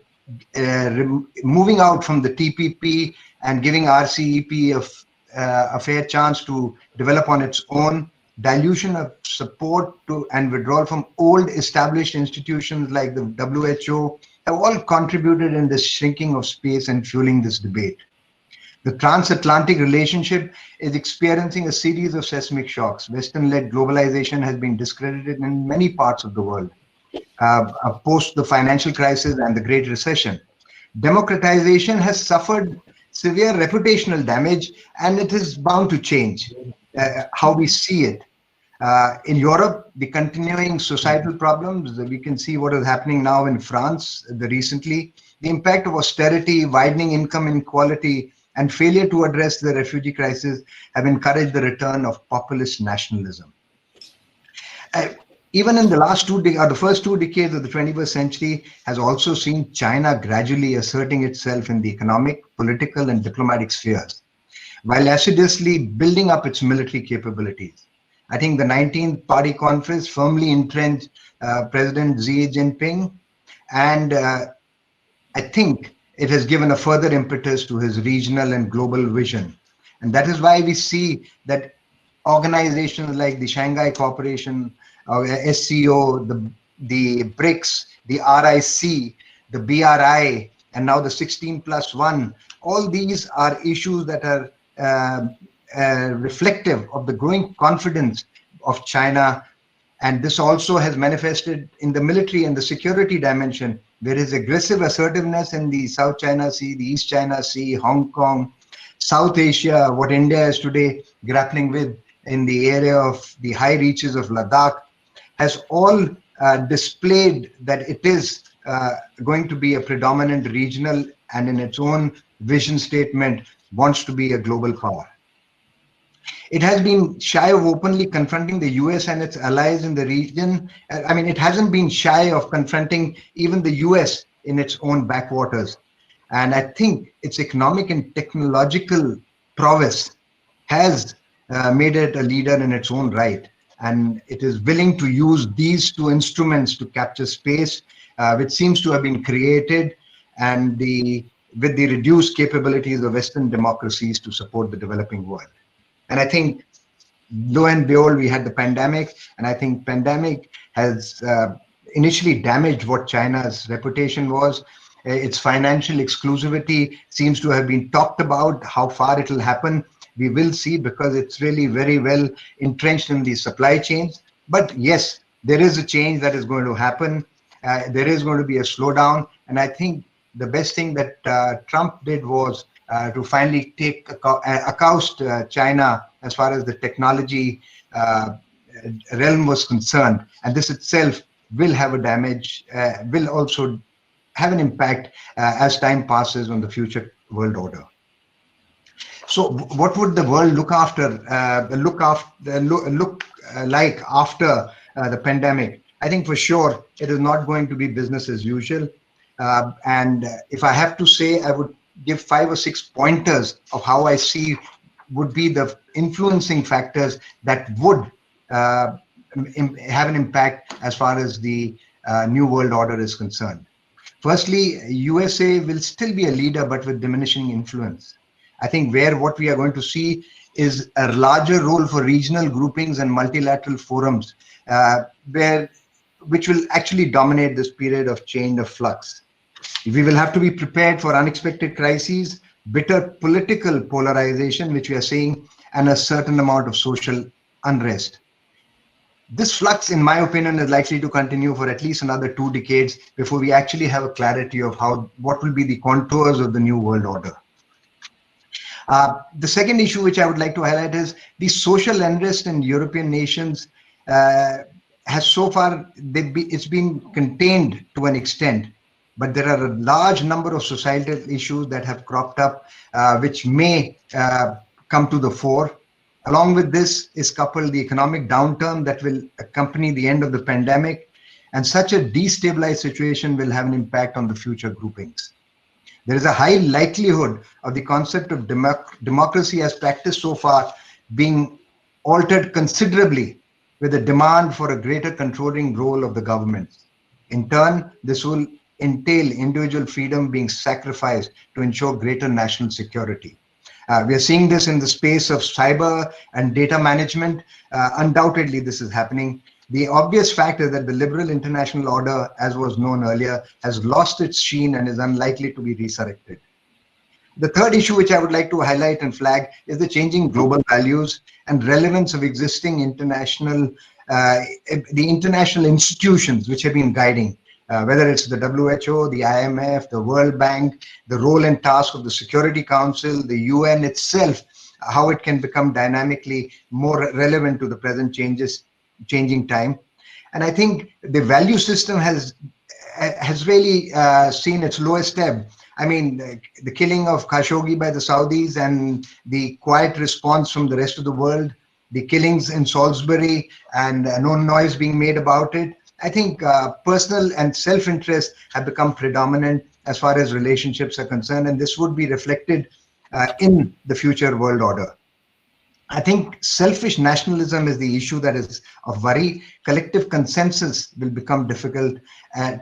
moving out from the TPP and giving RCEP a fair chance to develop on its own, dilution of support to and withdrawal from old established institutions like the WHO have all contributed in this shrinking of space and fueling this debate. The transatlantic relationship is experiencing a series of seismic shocks. Western-led globalization has been discredited in many parts of the world post the financial crisis and the Great Recession. Democratization has suffered severe reputational damage, and it is bound to change how we see it. In Europe, the continuing societal problems, we can see what is happening now in France recently. The impact of austerity, widening income inequality, and failure to address the refugee crisis have encouraged the return of populist nationalism. Even in the the first 2 decades of the 21st century has also seen China gradually asserting itself in the economic, political, and diplomatic spheres, while assiduously building up its military capabilities. I think the 19th Party Conference firmly entrenched President Xi Jinping, and I think it has given a further impetus to his regional and global vision. And that is why we see that organizations like the Shanghai Cooperation, SCO, the BRICS, the RIC, the BRI, and now the 16+1, all these are issues that are reflective of the growing confidence of China. And this also has manifested in the military and the security dimension. There is aggressive assertiveness in the South China Sea, the East China Sea, Hong Kong, South Asia, what India is today grappling with in the area of the high reaches of Ladakh, has all displayed that it is going to be a predominant regional, and in its own vision statement wants to be a global power. It has been shy of openly confronting the US and its allies in the region. I mean, it hasn't been shy of confronting even the US in its own backwaters. And I think its economic and technological prowess has made it a leader in its own right. And it is willing to use these 2 instruments to capture space, which seems to have been created, and with the reduced capabilities of Western democracies to support the developing world. And I think, lo and behold, we had the pandemic, and I think pandemic has initially damaged what China's reputation was. Its financial exclusivity seems to have been talked about. How far it will happen, we will see, because it's really very well entrenched in the supply chains. But yes, there is a change that is going to happen. There is going to be a slowdown. And I think the best thing that Trump did was to finally accost China as far as the technology realm was concerned. And this itself will have a damage, will also have an impact as time passes on the future world order. So what would the world look like after the pandemic? I think for sure it is not going to be business as usual. And if I have to say, I would give 5 or 6 pointers of how I see would be the influencing factors that would have an impact as far as the new world order is concerned. Firstly, USA will still be a leader, but with diminishing influence. I think what we are going to see is a larger role for regional groupings and multilateral forums, which will actually dominate this period of change of flux. We will have to be prepared for unexpected crises, bitter political polarization, which we are seeing, and a certain amount of social unrest. This flux, in my opinion, is likely to continue for at least another 2 decades before we actually have a clarity of what will be the contours of the new world order. The second issue which I would like to highlight is the social unrest in European nations has so far, it's been contained to an extent, but there are a large number of societal issues that have cropped up, which may come to the fore. Along with this is coupled the economic downturn that will accompany the end of the pandemic, and such a destabilized situation will have an impact on the future groupings. There is a high likelihood of the concept of democracy as practiced so far being altered considerably, with a demand for a greater controlling role of the governments. In turn, this will entail individual freedom being sacrificed to ensure greater national security. We are seeing this in the space of cyber and data management. Undoubtedly, this is happening. The obvious fact is that the liberal international order, as was known earlier, has lost its sheen and is unlikely to be resurrected. The third issue which I would like to highlight and flag is the changing global values and relevance of existing international institutions which have been guiding, whether it's the WHO, the IMF, the World Bank, the role and task of the Security Council, the UN itself, how it can become dynamically more relevant to the present changing time. And I think the value system has really seen its lowest ebb. I mean, the killing of Khashoggi by the Saudis and the quiet response from the rest of the world, the killings in Salisbury and no noise being made about it. I think personal and self-interest have become predominant as far as relationships are concerned, and this would be reflected in the future world order. I think selfish nationalism is the issue that is of worry. Collective consensus will become difficult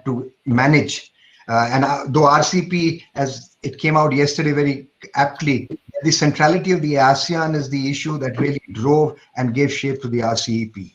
to manage. And though RCP, as it came out yesterday very aptly, the centrality of the ASEAN is the issue that really drove and gave shape to the RCEP.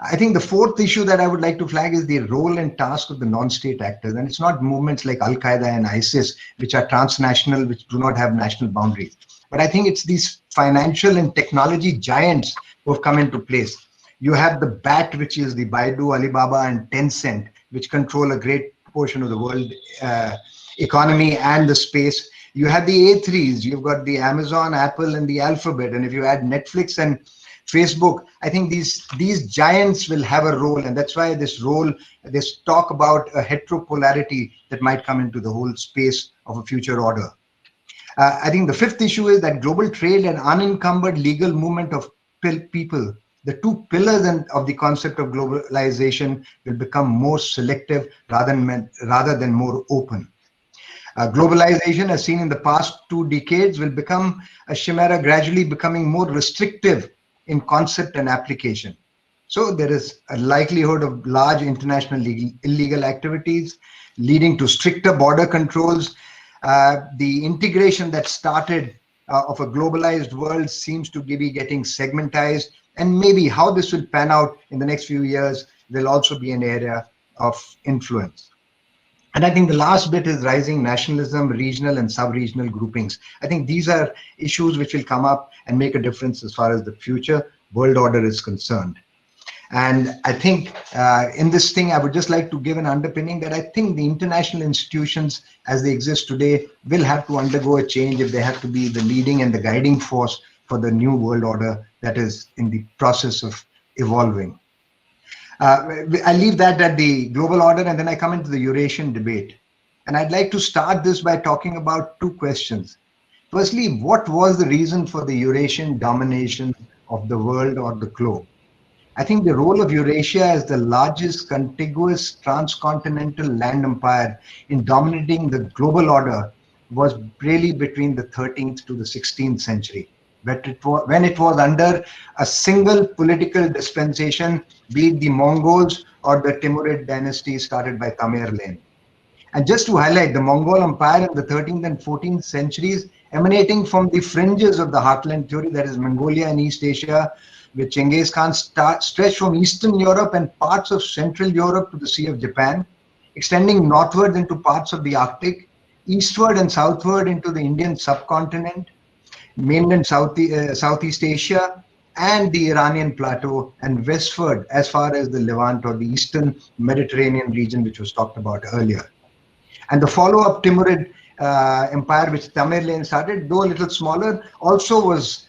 I think the fourth issue that I would like to flag is the role and task of the non-state actors. And it's not movements like Al-Qaeda and ISIS, which are transnational, which do not have national boundaries. But I think it's these financial and technology giants who have come into place. You have the BAT, which is the Baidu, Alibaba, and Tencent, which control a great portion of the world economy and the space. You have the A3s, you've got the Amazon, Apple, and the Alphabet. And if you add Netflix and Facebook, I think these giants will have a role. And that's why this talk about a heteropolarity that might come into the whole space of a future order. I think the fifth issue is that global trade and unencumbered legal movement of people, the two pillars of the concept of globalization, will become more selective rather than more open. Globalization, as seen in the past 2 decades, will become a chimera, gradually becoming more restrictive in concept and application. So there is a likelihood of large international illegal activities leading to stricter border controls. The integration that started of a globalized world seems to be getting segmentized, and maybe how this will pan out in the next few years will also be an area of influence. And I think the last bit is rising nationalism, regional and sub-regional groupings. I think these are issues which will come up and make a difference as far as the future world order is concerned. And I think in this thing, I would just like to give an underpinning that I think the international institutions as they exist today will have to undergo a change if they have to be the leading and the guiding force for the new world order that is in the process of evolving. I leave that at the global order, and then I come into the Eurasian debate. And I'd like to start this by talking about 2 questions. Firstly, what was the reason for the Eurasian domination of the world or the globe? I think the role of Eurasia as the largest contiguous transcontinental land empire in dominating the global order was really between the 13th to the 16th century, when it was under a single political dispensation, be it the Mongols or the Timurid dynasty started by Tamerlane. And just to highlight, the Mongol Empire in the 13th and 14th centuries, emanating from the fringes of the heartland theory, that is Mongolia and East Asia, with Genghis Khan stretched from Eastern Europe and parts of Central Europe to the Sea of Japan, extending northward into parts of the Arctic, eastward and southward into the Indian subcontinent, mainland Southeast Asia, and the Iranian plateau, and westward as far as the Levant or the Eastern Mediterranean region, which was talked about earlier. And the follow-up Timurid empire, which Tamerlane started, though a little smaller, also was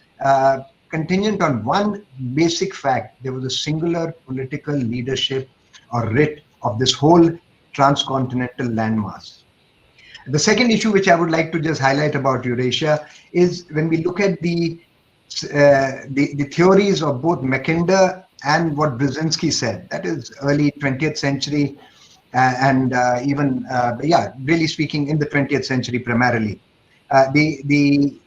contingent on one basic fact: there was a singular political leadership or writ of this whole transcontinental landmass. The second issue which I would like to just highlight about Eurasia is when we look at the theories of both Mackinder and what Brzezinski said, that is early 20th century really speaking in the 20th century primarily. The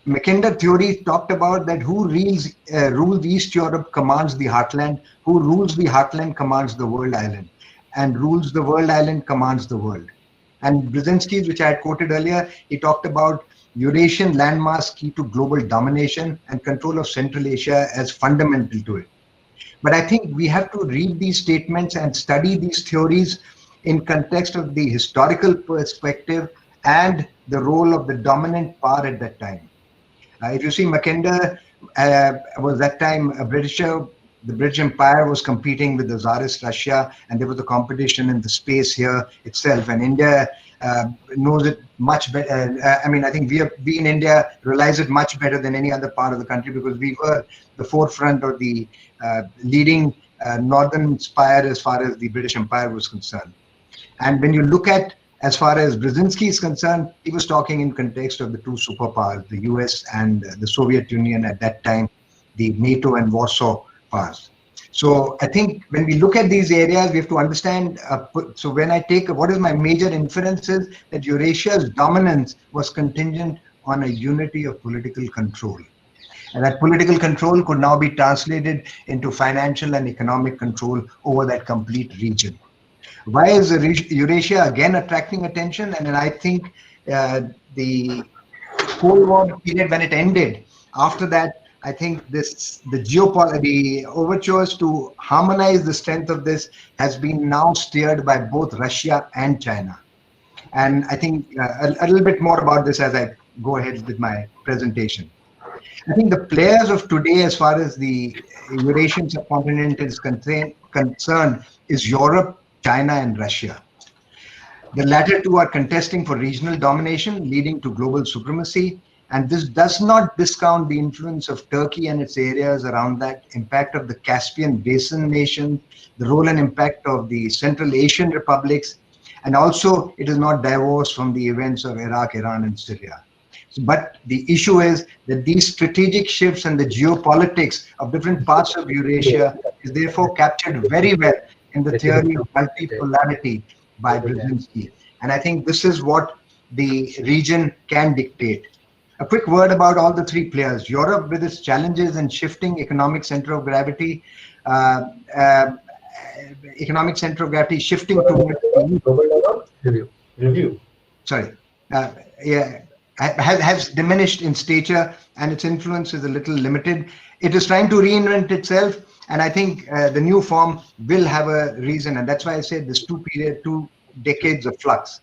Mackinder theory talked about that who rules East Europe commands the heartland, who rules the heartland commands the world island, and rules the world island commands the world. And Brzezinski, which I had quoted earlier, he talked about Eurasian landmass key to global domination and control of Central Asia as fundamental to it. But I think we have to read these statements and study these theories in context of the historical perspective and the role of the dominant power at that time. If you see, Mackinder was that time a Britisher. The British Empire was competing with the Tsarist Russia, and there was a competition in the space here itself. And India knows it much better. I mean, I think we in India realize it much better than any other part of the country, because we were the forefront or the leading northern spire as far as the British Empire was concerned. And when you look at, as far as Brzezinski is concerned, he was talking in context of the two superpowers, the US and the Soviet Union at that time, the NATO and Warsaw powers. So I think when we look at these areas, we have to understand, so when I take, what is my major inference is that Eurasia's dominance was contingent on a unity of political control. And that political control could now be translated into financial and economic control over that complete region. Why is Eurasia again attracting attention? And then I think the Cold War period, when it ended, after that, I think the overtures to harmonize the strength of this has been now steered by both Russia and China. And I think a little bit more about this as I go ahead with my presentation. I think the players of today, as far as the Eurasian subcontinent is concerned, is Europe, China, and Russia. The latter two are contesting for regional domination, leading to global supremacy. And this does not discount the influence of Turkey and its areas around that, impact of the Caspian Basin nation, the role and impact of the Central Asian republics, and also it is not divorced from the events of Iraq, Iran, and Syria. But the issue is that these strategic shifts and the geopolitics of different parts of Eurasia is therefore captured very well in the theory of multipolarity by Brzezinski. And I think this is what the region can dictate. A quick word about all the three players. Europe, with its challenges and shifting economic center of gravity, shifting towards has diminished in stature, and its influence is a little limited. It is trying to reinvent itself, and I think the new form will have a reason, and that's why I said this 2 decades of flux.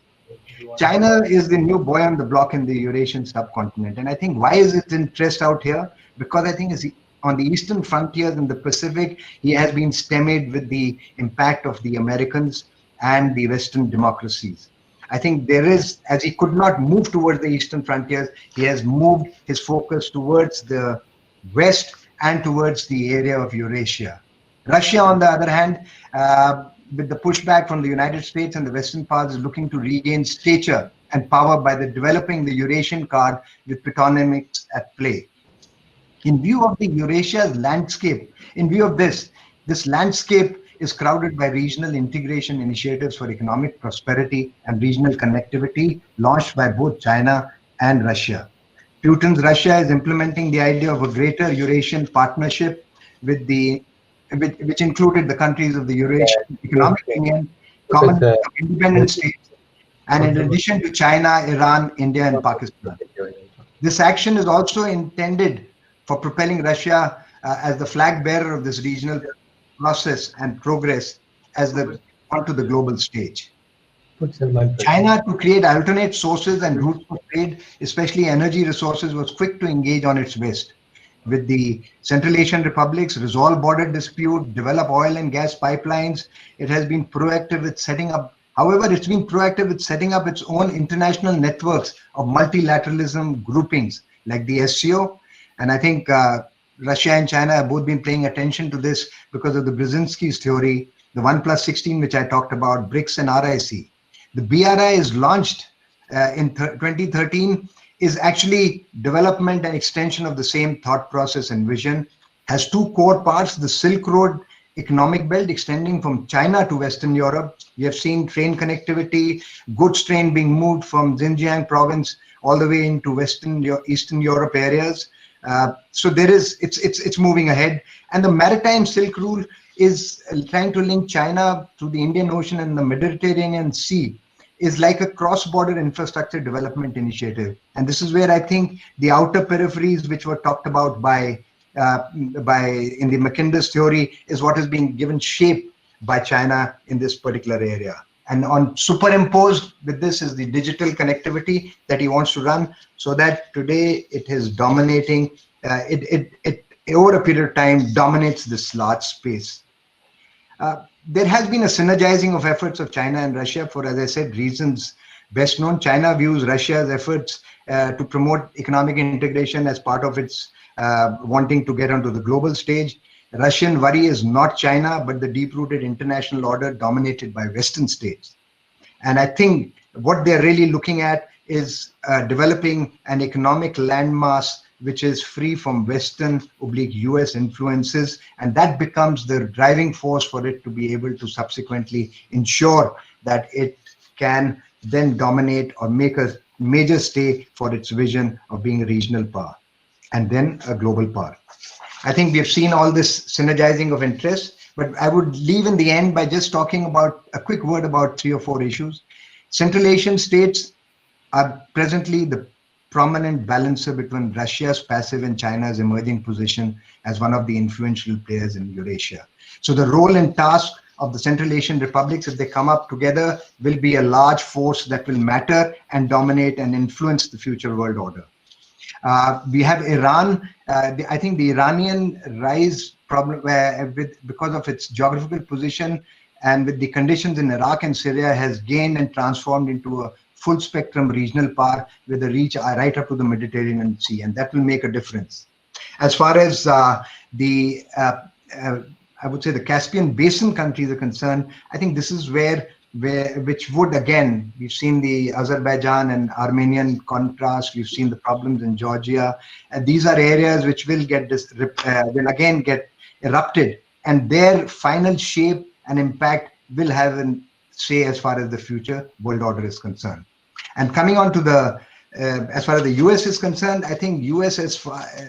China is the new boy on the block in the Eurasian subcontinent. And I think why is it interest out here? Because I think on the eastern frontiers in the Pacific, he has been stymied with the impact of the Americans and the Western democracies. I think there is, as he could not move towards the eastern frontiers, he has moved his focus towards the west and towards the area of Eurasia. Russia, on the other hand, with the pushback from the United States and the Western powers, is looking to regain stature and power by developing the Eurasian card with patronymics at play. In view of the Eurasia's landscape, in view of this landscape is crowded by regional integration initiatives for economic prosperity and regional connectivity launched by both China and Russia. Putin's Russia is implementing the idea of a greater Eurasian partnership with which included the countries of the Eurasian Economic Union, common independent states, and in addition to China, Iran, India, and Pakistan. This action is also intended for propelling Russia as the flag bearer of this regional process and progress onto the global stage. China, to create alternate sources and routes of trade, especially energy resources, was quick to engage on its west. With the Central Asian republics, resolve border dispute, develop oil and gas pipelines. It has been proactive with setting up, however, it's been proactive with setting up its own international networks of multilateralism groupings like the SCO. And I think Russia and China have both been paying attention to this because of the Brzezinski's theory, the 1+16, which I talked about, BRICS and RIC. The BRI is launched in 2013, is actually development and extension of the same thought process and vision, has two core parts: the Silk Road economic belt extending from China to Western Europe. We have seen train connectivity, goods train being moved from Xinjiang province all the way into Eastern Europe areas. So it's moving ahead. And the maritime Silk Route is trying to link China to the Indian Ocean and the Mediterranean Sea, is like a cross-border infrastructure development initiative. And this is where I think the outer peripheries, which were talked about in the Mackinder's theory, is what is being given shape by China in this particular area. And on superimposed with this is the digital connectivity that he wants to run, so that today it is dominating, it over a period of time dominates this large space. There has been a synergizing of efforts of China and Russia for, as I said, reasons best known. China views Russia's efforts to promote economic integration as part of its wanting to get onto the global stage. Russian worry is not China, but the deep-rooted international order dominated by Western states. And I think what they're really looking at is developing an economic landmass which is free from Western/US influences, and that becomes the driving force for it to be able to subsequently ensure that it can then dominate or make a major stake for its vision of being a regional power and then a global power. I think we have seen all this synergizing of interest, but I would leave in the end by just talking about a quick word about 3 or 4 issues. Central Asian states are presently the prominent balancer between Russia's passive and China's emerging position as one of the influential players in Eurasia. So the role and task of the Central Asian republics, if they come up together, will be a large force that will matter and dominate and influence the future world order. We have Iran. I think the Iranian rise problem, because of its geographical position and with the conditions in Iraq and Syria, has gained and transformed into a full spectrum regional power with a reach right up to the Mediterranean Sea, and that will make a difference. As far as I would say the Caspian Basin countries are concerned, I think this is which would, again, we've seen the Azerbaijan and Armenian contrast, we've seen the problems in Georgia, and these are areas which will get will again get erupted, and their final shape and impact will have a say as far as the future world order is concerned. And coming on to the as far as the US is concerned, I think US has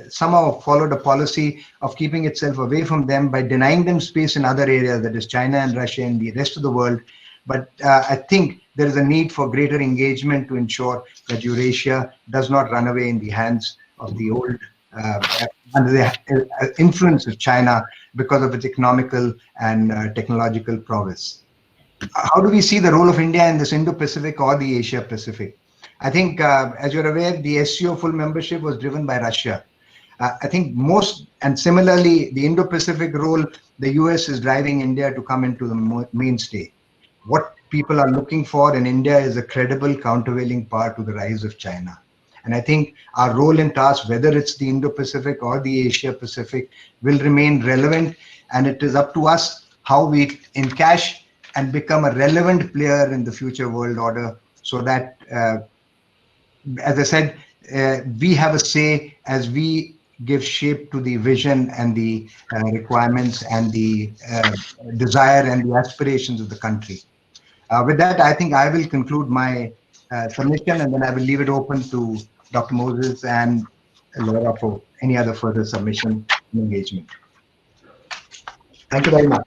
somehow followed a policy of keeping itself away from them by denying them space in other areas, that is China and Russia and the rest of the world. But I think there is a need for greater engagement to ensure that Eurasia does not run away in the hands of the old, under the influence of China because of its economical and technological prowess. How do we see the role of India in this Indo-Pacific or the Asia-Pacific? I think, as you're aware, the SCO full membership was driven by Russia. I think and similarly, the Indo-Pacific role, the US is driving India to come into the mainstay. What people are looking for in India is a credible countervailing power to the rise of China. And I think our role and task, whether it's the Indo-Pacific or the Asia-Pacific, will remain relevant. And it is up to us how we encash and become a relevant player in the future world order, so that, as I said, we have a say as we give shape to the vision and the requirements and the desire and the aspirations of the country. With that, I think I will conclude my submission, and then I will leave it open to Dr. Moses and Laura for any other further submission and engagement. Thank you very much.